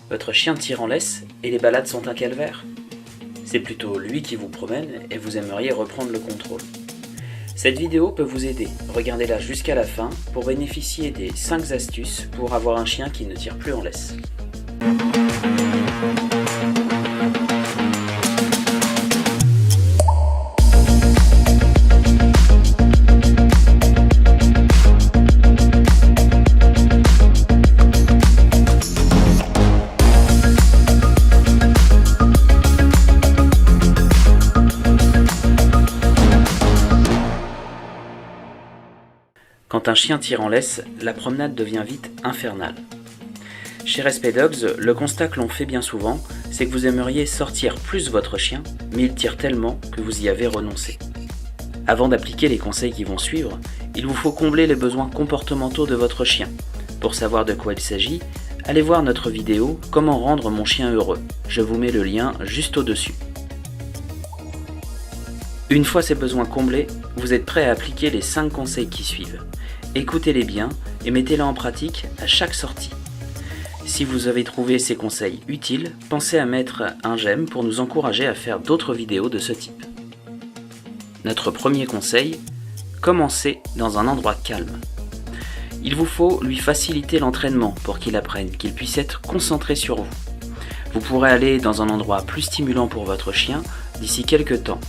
Votre chien tire en laisse et les balades sont un calvaire? C'est plutôt lui qui vous promène et vous aimeriez reprendre le contrôle. Cette vidéo peut vous aider, regardez-la jusqu'à la fin pour bénéficier des 5 astuces pour avoir un chien qui ne tire plus en laisse. Quand un chien tire en laisse, la promenade devient vite infernale. Chez Respect Dogs, le constat que l'on fait bien souvent, c'est que vous aimeriez sortir plus votre chien, mais il tire tellement que vous y avez renoncé. Avant d'appliquer les conseils qui vont suivre, il vous faut combler les besoins comportementaux de votre chien. Pour savoir de quoi il s'agit, allez voir notre vidéo « Comment rendre mon chien heureux ». Je vous mets le lien juste au-dessus. Une fois ces besoins comblés, vous êtes prêt à appliquer les 5 conseils qui suivent. Écoutez-les bien et mettez-les en pratique à chaque sortie. Si vous avez trouvé ces conseils utiles, pensez à mettre un j'aime pour nous encourager à faire d'autres vidéos de ce type. Notre premier conseil, commencez dans un endroit calme. Il vous faut lui faciliter l'entraînement pour qu'il apprenne, qu'il puisse être concentré sur vous. Vous pourrez aller dans un endroit plus stimulant pour votre chien d'ici quelques temps.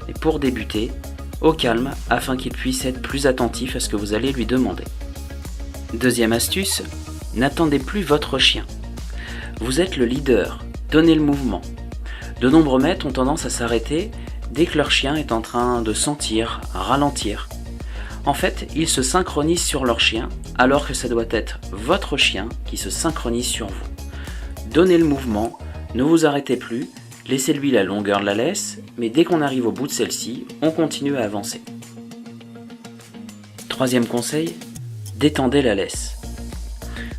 Et pour débuter, au calme afin qu'il puisse être plus attentif à ce que vous allez lui demander. Deuxième astuce, n'attendez plus votre chien. Vous êtes le leader, donnez le mouvement. De nombreux maîtres ont tendance à s'arrêter dès que leur chien est en train de sentir, ralentir. En fait, ils se synchronisent sur leur chien alors que ça doit être votre chien qui se synchronise sur vous. Donnez le mouvement, ne vous arrêtez plus. Laissez-lui la longueur de la laisse, mais dès qu'on arrive au bout de celle-ci, on continue à avancer. Troisième conseil, détendez la laisse.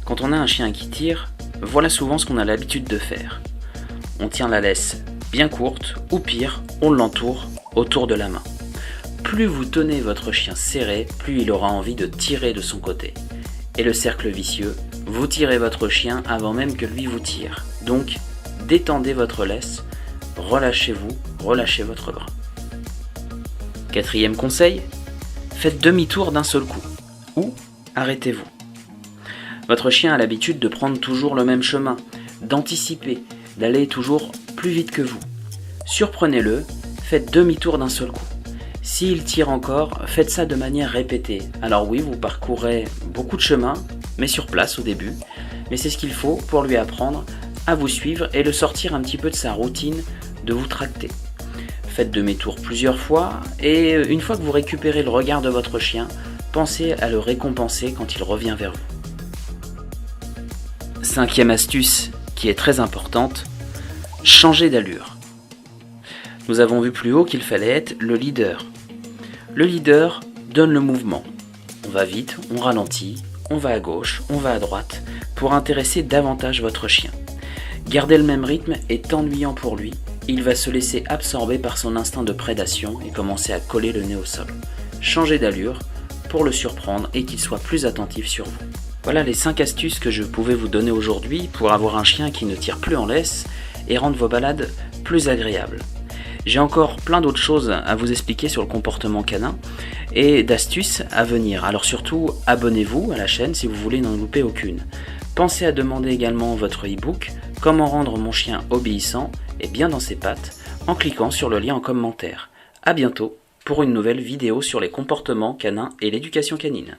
Quand on a un chien qui tire, voilà souvent ce qu'on a l'habitude de faire. On tient la laisse bien courte, ou pire, on l'entoure autour de la main. Plus vous tenez votre chien serré, plus il aura envie de tirer de son côté. Et le cercle vicieux, vous tirez votre chien avant même que lui vous tire. Donc, détendez votre laisse. Relâchez-vous, relâchez votre bras. Quatrième conseil, faites demi-tour d'un seul coup, ou arrêtez-vous. Votre chien a l'habitude de prendre toujours le même chemin, d'anticiper, d'aller toujours plus vite que vous. Surprenez-le, faites demi-tour d'un seul coup. S'il tire encore, faites ça de manière répétée. Alors oui, vous parcourrez beaucoup de chemin, mais sur place au début, mais c'est ce qu'il faut pour lui apprendre à vous suivre et le sortir un petit peu de sa routine de vous tracter. Faites demi-tour plusieurs fois et une fois que vous récupérez le regard de votre chien, pensez à le récompenser quand il revient vers vous. Cinquième astuce qui est très importante, changez d'allure. Nous avons vu plus haut qu'il fallait être le leader. Le leader donne le mouvement. On va vite, on ralentit, on va à gauche, on va à droite pour intéresser davantage votre chien. Garder le même rythme est ennuyant pour lui, il va se laisser absorber par son instinct de prédation et commencer à coller le nez au sol. Changez d'allure pour le surprendre et qu'il soit plus attentif sur vous. Voilà les 5 astuces que je pouvais vous donner aujourd'hui pour avoir un chien qui ne tire plus en laisse et rendre vos balades plus agréables. J'ai encore plein d'autres choses à vous expliquer sur le comportement canin et d'astuces à venir. Alors surtout, abonnez-vous à la chaîne si vous voulez n'en louper aucune. Pensez à demander également votre e-book « Comment rendre mon chien obéissant et bien dans ses pattes » en cliquant sur le lien en commentaire. A bientôt pour une nouvelle vidéo sur les comportements canins et l'éducation canine.